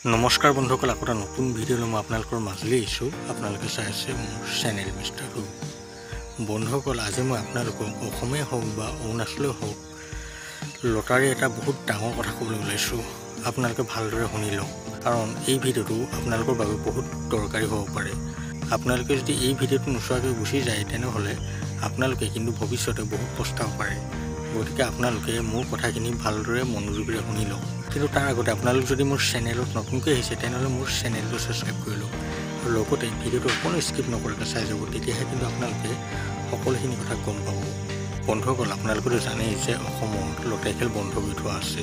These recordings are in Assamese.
নমস্কাৰ বন্ধুসকল, আকৌ এটা নতুন ভিডিঅ'লৈ মই আপোনালোকৰ মাজলৈ আহিছোঁ। আপোনালোকে চাই আছে মোৰ চেনেল মিষ্টাৰ ৰু। বন্ধুসকল, আজি মই আপোনালোকক অসমেই হওক বা অৰুণাচলেই হওক লটাৰী এটা বহুত ডাঙৰ কথা ক'বলৈ ওলাইছোঁ। আপোনালোকে ভালদৰে শুনি লওক, কাৰণ এই ভিডিঅ'টো আপোনালোকৰ বাবে বহুত দৰকাৰী হ'ব পাৰে। আপোনালোকে যদি এই ভিডিঅ'টো নোচোৱাকৈ গুচি যায় তেনেহ'লে আপোনালোকে কিন্তু ভৱিষ্যতে বহুত পস্তাব পাৰে। গতিকে আপোনালোকে মোৰ কথাখিনি ভালদৰে মনোযোগেৰে শুনি লওক। কিন্তু তাৰ আগতে আপোনালোক যদি মোৰ চেনেলত নতুনকৈ আহিছে তেনেহ'লে মোৰ চেনেলটো ছাবস্ক্ৰাইব কৰি লওক আৰু লগতে ভিডিঅ'টো অকণো স্কিপ নকৰাকৈ চাই যাব, তেতিয়াহে কিন্তু আপোনালোকে সকলোখিনি কথা গম পাব। বন্ধুসকল, আপোনালোকেতো জানেই যে অসমত লটাৰী খেল বন্ধ কৰি থোৱা আছে,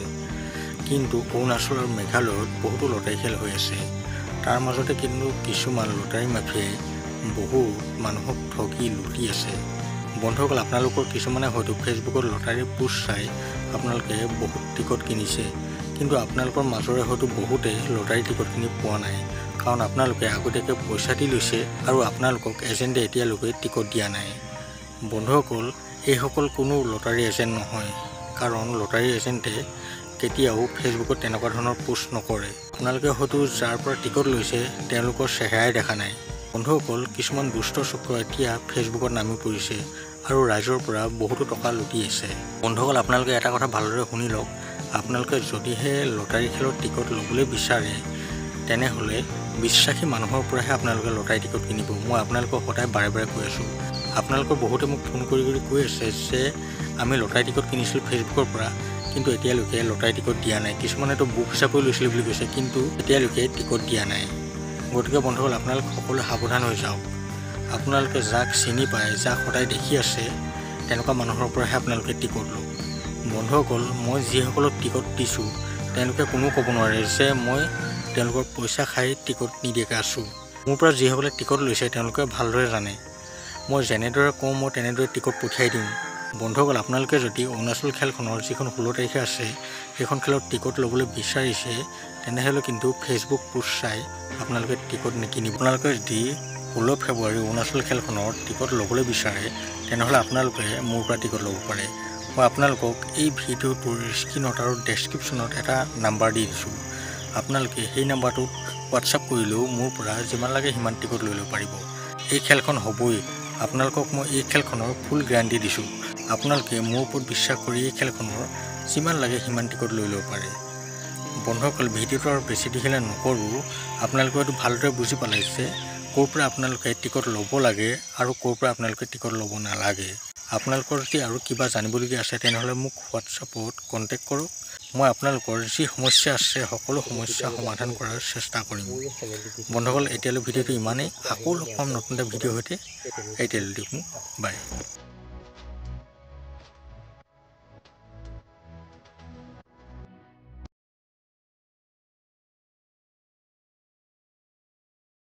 কিন্তু অৰুণাচল আৰু মেঘালয়ত বহুতো লটাৰী খেল হৈ আছে। তাৰ মাজতে কিন্তু কিছুমান লটাৰী মাফিয়াই বহু মানুহক ঠগি লুটি আছে। বন্ধুসকল, আপোনালোকৰ কিছুমানে হয়তো ফেচবুকত লটাৰীৰ পোষ্ট চাই আপোনালোকে বহুত টিকট কিনিছে, কিন্তু আপোনালোকৰ মাজৰে হয়তো বহুতে লটাৰী টিকট কিনি পোৱা নাই, কাৰণ আপোনালোকে আগতীয়াকৈ পইচা দি লৈছে আৰু আপোনালোকক এজেণ্টে এতিয়ালৈকে টিকট দিয়া নাই। বন্ধুসকল, এইসকল কোনো লটাৰী এজেণ্ট নহয়, কাৰণ লটাৰী এজেণ্টে কেতিয়াও ফেচবুকত তেনেকুৱা ধৰণৰ পোষ্ট নকৰে। আপোনালোকে হয়তো যাৰ পৰা টিকট লৈছে তেওঁলোকৰ চেহেৰাই দেখা নাই। বন্ধুসকল, কিছুমান দুষ্ট চক্ৰ এতিয়া ফেচবুকত নামি পৰিছে আৰু ৰাইজৰ পৰা বহুতো টকা লুটি আছে। বন্ধুসকল, আপোনালোকে এটা কথা ভালদৰে শুনি লওক। আপোনালোকে যদিহে লটাৰী খেলৰ টিকট ল'বলৈ বিচাৰে তেনেহ'লে বিশ্বাসী মানুহৰ পৰাহে আপোনালোকে লটাৰী টিকট কিনিব। মই আপোনালোকক সদায় বাৰে বাৰে কৈ আছোঁ। আপোনালোকৰ বহুতে মোক ফোন কৰি কৈ আছে যে আমি লটাৰী টিকট কিনিছিলোঁ ফেচবুকৰ পৰা, কিন্তু এতিয়ালৈকে লটাৰী টিকট দিয়া নাই। কিছুমানেতো বুক হিচাপেও লৈছিলে বুলি কৈছে, কিন্তু এতিয়ালৈকে টিকট দিয়া নাই। গতিকে বন্ধুসকল, আপোনালোকে সকলোৱে সাৱধান হৈ যাওক। আপোনালোকে যাক চিনি পায়, যাক সদায় দেখি আছে, তেনেকুৱা মানুহৰ পৰাহে আপোনালোকে টিকট লওক। বন্ধুসকল, মই যিসকলক টিকট দিছোঁ তেওঁলোকে কোনো ক'ব নোৱাৰে যে মই তেওঁলোকৰ পইচা খাই টিকট নিদিয়াকৈ আছোঁ। মোৰ পৰা যিসকলে টিকট লৈছে তেওঁলোকে ভালদৰে জানে, মই যেনেদৰে কওঁ মই তেনেদৰে টিকট পঠিয়াই দিওঁ। বন্ধুসকল, আপোনালোকে যদি অৰুণাচল খেলখনৰ যিখন 16 তাৰিখে আছে সেইখন খেলত টিকট ল'বলৈ বিচাৰিছে তেনেহ'লে কিন্তু ফেচবুক পোষ্ট চাই আপোনালোকে টিকট নিকিনিব। আপোনালোকে যদি 16 ফেব্ৰুৱাৰী অৰুণাচল খেলখনৰ টিকট ল'বলৈ বিচাৰে তেনেহ'লে আপোনালোকে মোৰ পৰা টিকট ল'ব পাৰে। মই আপোনালোকক এই ভিডিঅ'টোৰ স্ক্ৰীনত আৰু ডেছক্ৰিপশ্যনত এটা নাম্বাৰ দি দিছোঁ। আপোনালোকে সেই নাম্বাৰটোত হোৱাটছআপ কৰিলেও মোৰ পৰা যিমান লাগে সিমান টিকট লৈ ল'ব পাৰিব। এই খেলখন হ'বই। আপোনালোকক মই এই খেলখনৰ ফুল গেৰাণ্টি দিছোঁ। আপোনালোকে মোৰ ওপৰত বিশ্বাস কৰি এই খেলখনৰ যিমান লাগে সিমান টিকট লৈ ল'ব পাৰে। বন্ধুসকল, ভিডিঅ'টো আৰু বেছি দীঘলীয়া নকৰোঁ। আপোনালোকে হয়তো ভালদৰে বুজি পালে যে ক'ৰ পৰা আপোনালোকে টিকট ল'ব লাগে আৰু ক'ৰ পৰা আপোনালোকে টিকট ল'ব নালাগে। আপোনালোকৰ যদি আৰু কিবা জানিবলগীয়া আছে তেনেহ'লে মোক হোৱাটছআপত কণ্টেক্ট কৰক। মই আপোনালোকৰ যি সমস্যা আছে সকলো সমস্যা সমাধান কৰাৰ চেষ্টা কৰিম। বন্ধুসকল, এতিয়ালৈ ভিডিঅ'টো ইমানেই। আকৌ লগ পাম নতুন এটা ভিডিঅ'ৰ সৈতে। এতিয়ালৈ দেখোঁ, বাই।